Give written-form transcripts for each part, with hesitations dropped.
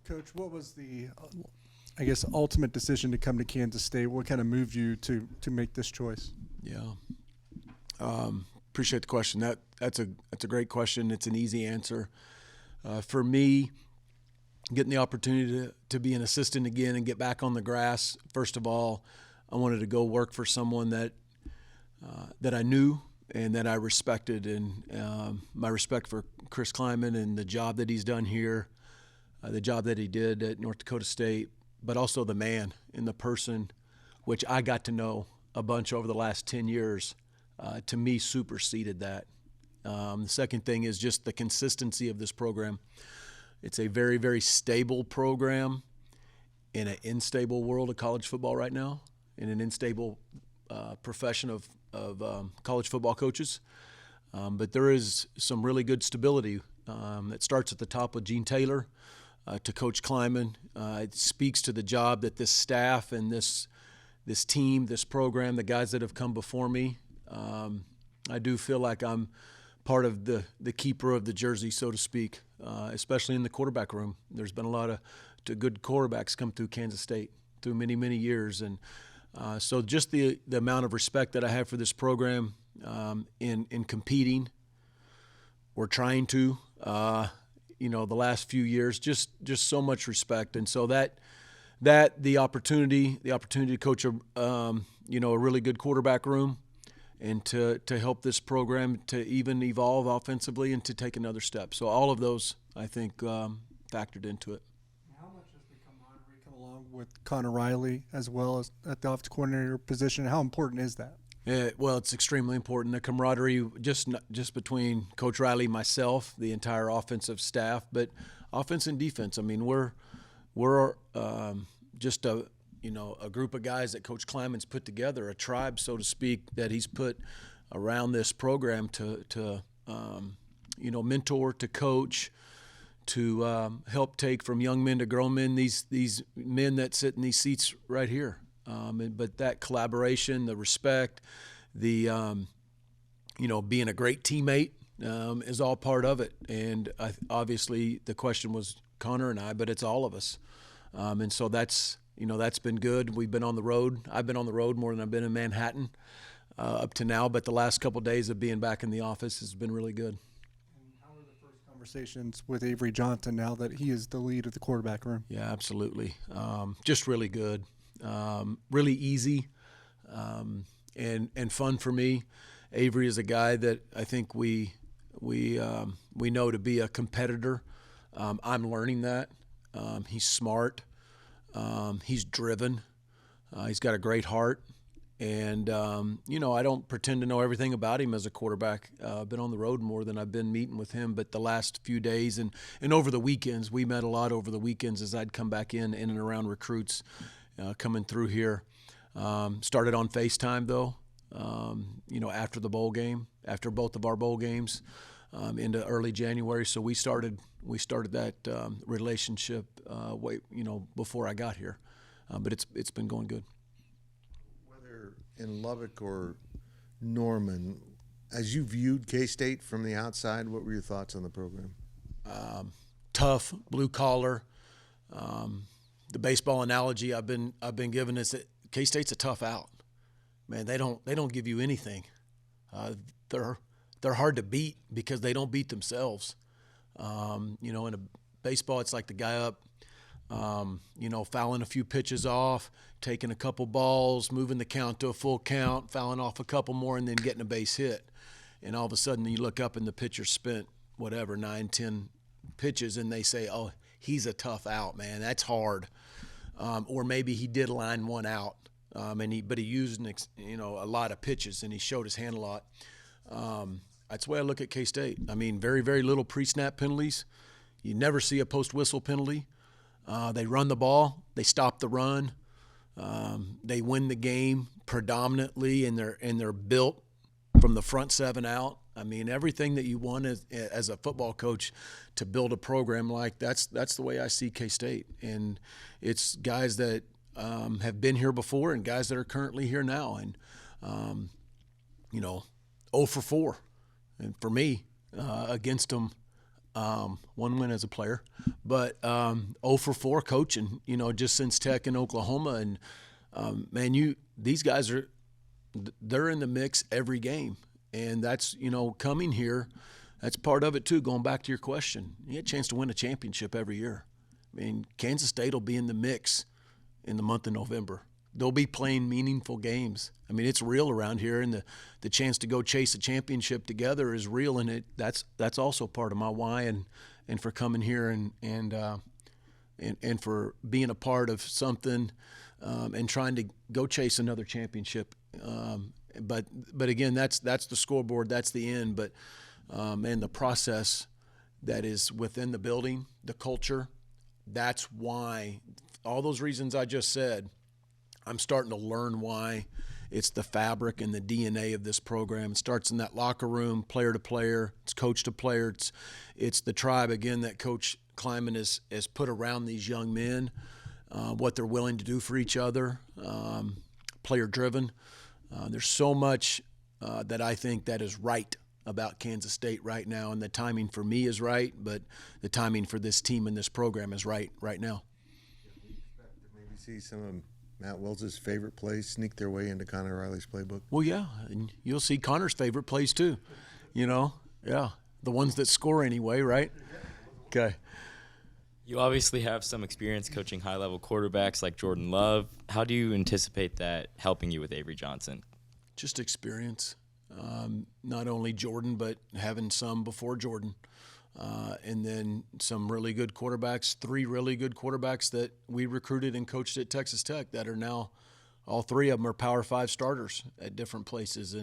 Coach, what was the, I guess, ultimate decision to come to Kansas State? What kind of moved you to make this choice? Yeah. Appreciate the question. That's a great question. It's an easy answer. For me, getting the opportunity to be an assistant again and get back on the grass, first of all, I wanted to go work for someone that I knew and that I respected. And my respect for Chris Klieman and the job that he's done here, the job that he did at North Dakota State, but also the man and the person, which I got to know a bunch over the last 10 years, to me superseded that. The second thing is just the consistency of this program. It's a very, very stable program in an unstable world of college football right now, in an unstable profession of college football coaches. But there is some really good stability that starts at the top with Gene Taylor to Coach Klieman. It speaks to the job that this staff and this team, this program, the guys that have come before me, I do feel like I'm part of the keeper of the jersey, so to speak, especially in the quarterback room. There's been a lot of good quarterbacks come through Kansas State through many, many years. And so just the amount of respect that I have for this program in competing or trying to, the last few years, just so much respect. And so that the opportunity to coach a really good quarterback room and to help this program to even evolve offensively and to take another step. So all of those, I think, factored into it. How much has the camaraderie come along with Connor Riley as well as at the offensive coordinator position? How important is that? Well, it's extremely important. The camaraderie just between Coach Riley, myself, the entire offensive staff, but offense and defense. I mean, we're just a group of guys that Coach Klieman's put together, a tribe, so to speak, that he's put around this program to mentor, to coach, to help take from young men to grown men, these men that sit in these seats right here. But that collaboration, the respect, the being a great teammate is all part of it. And obviously the question was Connor and I, but it's all of us. And so that's been good. We've been on the road. I've been on the road more than I've been in Manhattan up to now, but the last couple of days of being back in the office has been really good. And how are the first conversations with Avery Johnson now that he is the lead of the quarterback room? Yeah, absolutely. Just really good. Really easy and fun for me. Avery is a guy that I think we know to be a competitor. I'm learning that. He's smart. He's driven. He's got a great heart. And, I don't pretend to know everything about him as a quarterback. I've been on the road more than I've been meeting with him. But the last few days and over the weekends, we met a lot over the weekends as I'd come back in and around recruits coming through here. Started on FaceTime, though, after the bowl game, after both of our bowl games into early January. So we started that relationship before I got here. But it's been going good. Whether in Lubbock or Norman, as you viewed K-State from the outside, what were your thoughts on the program? Tough, blue collar. The baseball analogy I've been given is that K-State's a tough out. Man, they don't give you anything. They're hard to beat because they don't beat themselves. In a baseball, it's like the guy up, fouling a few pitches off, taking a couple balls, moving the count to a full count, fouling off a couple more, and then getting a base hit. And all of a sudden you look up and the pitcher spent 9, 10 pitches, and they say, oh, he's a tough out, man. That's hard. Or maybe he did line one out, but he used a lot of pitches, and he showed his hand a lot. That's the way I look at K-State. I mean, very, very little pre-snap penalties. You never see a post-whistle penalty. They run the ball. They stop the run. They win the game predominantly, and they're built from the front seven out. I mean, everything that you want as a football coach to build a program like that's the way I see K-State. And it's guys that have been here before and guys that are currently here now. And, 0 for 4. And for me, against them one win as a player, but 0 for 4 coaching. You know, just since Tech in Oklahoma, and man, these guys they're in the mix every game, and that's coming here. That's part of it too. Going back to your question, you get a chance to win a championship every year. I mean, Kansas State will be in the mix in the month of November. They'll be playing meaningful games. I mean, it's real around here, and the chance to go chase a championship together is real, and that's also part of my why and for coming here and for being a part of something and trying to go chase another championship. But again, that's the scoreboard, that's the end. But and the process that is within the building, the culture. That's why all those reasons I just said, I'm starting to learn why it's the fabric and the DNA of this program. It starts in that locker room, player to player. It's coach to player. It's the tribe, again, that Coach Kleiman has put around these young men, what they're willing to do for each other, player-driven. There's so much that I think that is right about Kansas State right now, and the timing for me is right, but the timing for this team and this program is right now. We expect to maybe see some of Matt Wells' favorite plays sneak their way into Connor Riley's playbook. Well, yeah, and you'll see Connor's favorite plays too. Yeah, the ones that score anyway, right? Okay. You obviously have some experience coaching high-level quarterbacks like Jordan Love. How do you anticipate that helping you with Avery Johnson? Just experience. Not only Jordan, but having some before Jordan. And then some really good quarterbacks, 3 really good quarterbacks that we recruited and coached at Texas Tech that are now, all 3 of them are Power 5 starters at different places.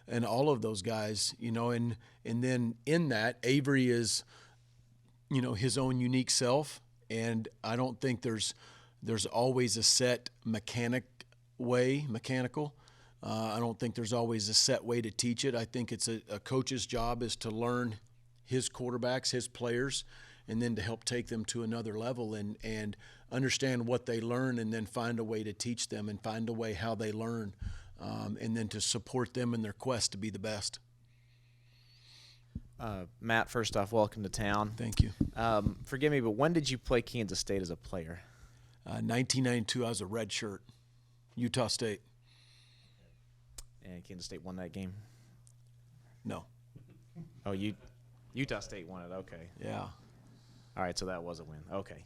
And all of those guys, and then in that, Avery is, his own unique self. And I don't think there's always a set mechanical. I don't think there's always a set way to teach it. I think it's a coach's job is to learn his quarterbacks, his players, and then to help take them to another level and understand what they learn, and then find a way to teach them and find a way how they learn, and then to support them in their quest to be the best. Matt, first off, welcome to town. Thank you. Forgive me, but when did you play Kansas State as a player? 1992, I was a red shirt, Utah State. And Kansas State won that game? No. Oh, Utah State won it. Okay. Yeah. All right, so that was a win. Okay.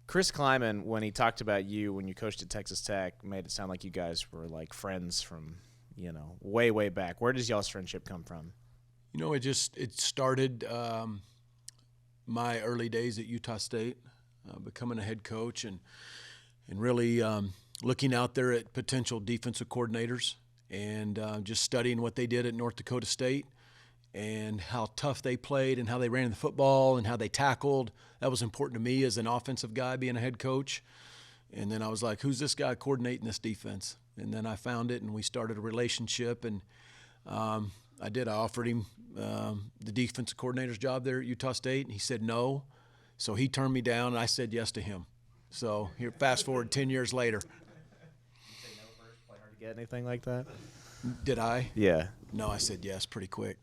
Chris Kleiman, when he talked about you when you coached at Texas Tech, made it sound like you guys were like friends from, way, way back. Where does y'all's friendship come from? It started my early days at Utah State, becoming a head coach and really looking out there at potential defensive coordinators and just studying what they did at North Dakota State and how tough they played and how they ran the football and how they tackled. That was important to me as an offensive guy being a head coach. And then I was like, who's this guy coordinating this defense? And then I found it, and we started a relationship. And I offered him the defensive coordinator's job there at Utah State, and he said no. So he turned me down, and I said yes to him. So here, fast forward 10 years later. Get anything like that? Did I? Yeah. No, I said yes pretty quick.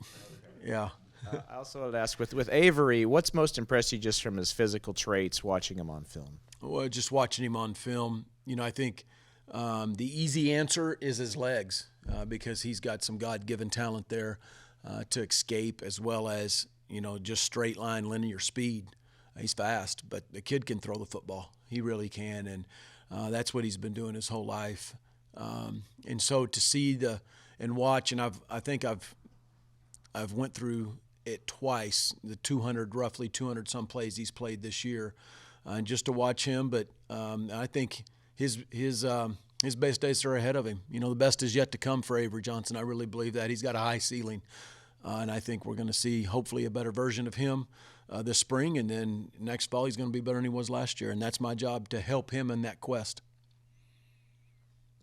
Yeah. I also wanted to ask, with Avery, what's most impressed you just from his physical traits watching him on film? Well, just watching him on film, I think the easy answer is his legs because he's got some God-given talent there to escape, as well as, just straight line linear speed. He's fast, but the kid can throw the football. He really can, and that's what he's been doing his whole life. And so to see and watch, and I think I've went through it twice, the roughly 200 some plays he's played this year, and just to watch him. But I think his best days are ahead of him. The best is yet to come for Avery Johnson. I really believe that. He's got a high ceiling, and I think we're going to see hopefully a better version of him this spring, and then next fall he's going to be better than he was last year, and that's my job to help him in that quest.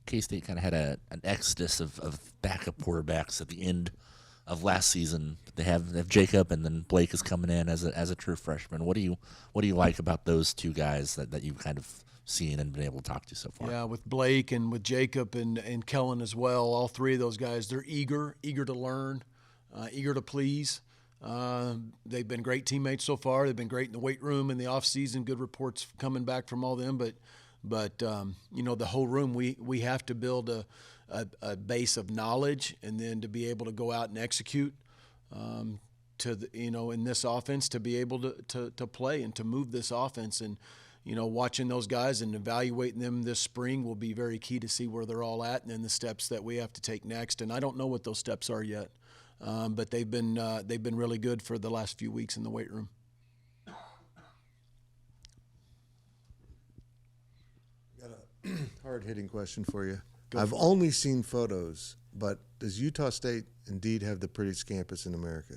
K-State kind of had an exodus of backup quarterbacks at the end of last season. They have Jacob, and then Blake is coming in as a true freshman. What do you like about those two guys that you've kind of seen and been able to talk to so far? Yeah, with Blake and with Jacob and Kellen as well, all 3 of those guys, they're eager to learn, eager to please. They've been great teammates so far. They've been great in the weight room in the off season. Good reports coming back from all them. But you know, the whole room, we have to build a base of knowledge, and then to be able to go out and execute. To the, you know, in this offense, to be able to play and to move this offense, and you know, watching those guys and evaluating them this spring will be very key to see where they're all at, and then the steps that we have to take next. And I don't know what those steps are yet, but they've been really good for the last few weeks in the weight room. Got a hard-hitting question for you. I've only seen photos, but does Utah State indeed have the prettiest campus in America?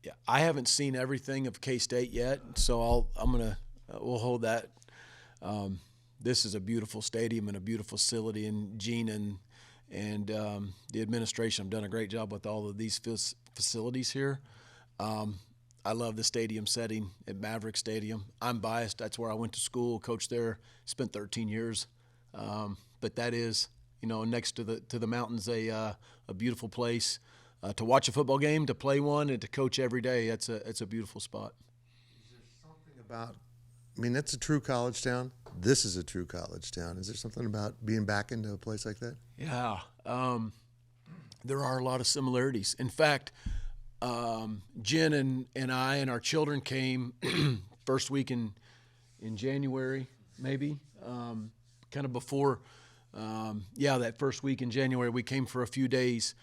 Yeah, I haven't seen everything of K-State yet, so we'll hold that. This is a beautiful stadium and a beautiful facility, and Gene and the administration have done a great job with all of these facilities here. I love the stadium setting at Maverick Stadium. I'm biased. That's where I went to school, coached there, spent 13 years. But that is, you know, next to the mountains, a beautiful place to watch a football game, to play one, and to coach every day. It's a beautiful spot. Is there something about? I mean, that's a true college town. This is a true college town. Is there something about being back into a place like that? Yeah, there are a lot of similarities. In fact, Jen and I and our children came first week in January, maybe, kind of before. That first week in January, we came for a few days,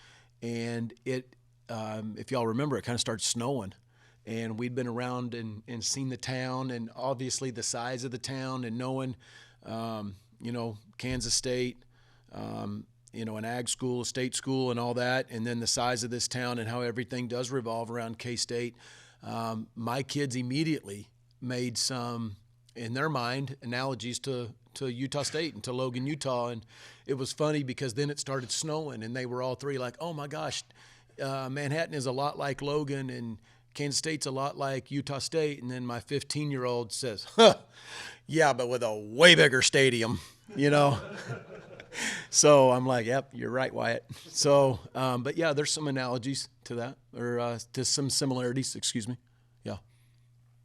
and if y'all remember, it kind of started snowing, and we'd been around and seen the town, and obviously the size of the town, and knowing, you know, Kansas State, you know, an ag school, a state school, and all that, and then the size of this town and how everything does revolve around K-State. My kids immediately made some, in their mind, analogies to Utah State and to Logan, Utah. And it was funny because then it started snowing, and they were all three like, oh my gosh, Manhattan is a lot like Logan, and Kansas State's a lot like Utah State. And then my 15-year-old says, huh, yeah, but with a way bigger stadium, you know. So I'm like, yep, you're right, Wyatt. So, but yeah, there's some analogies to that, or to some similarities, excuse me.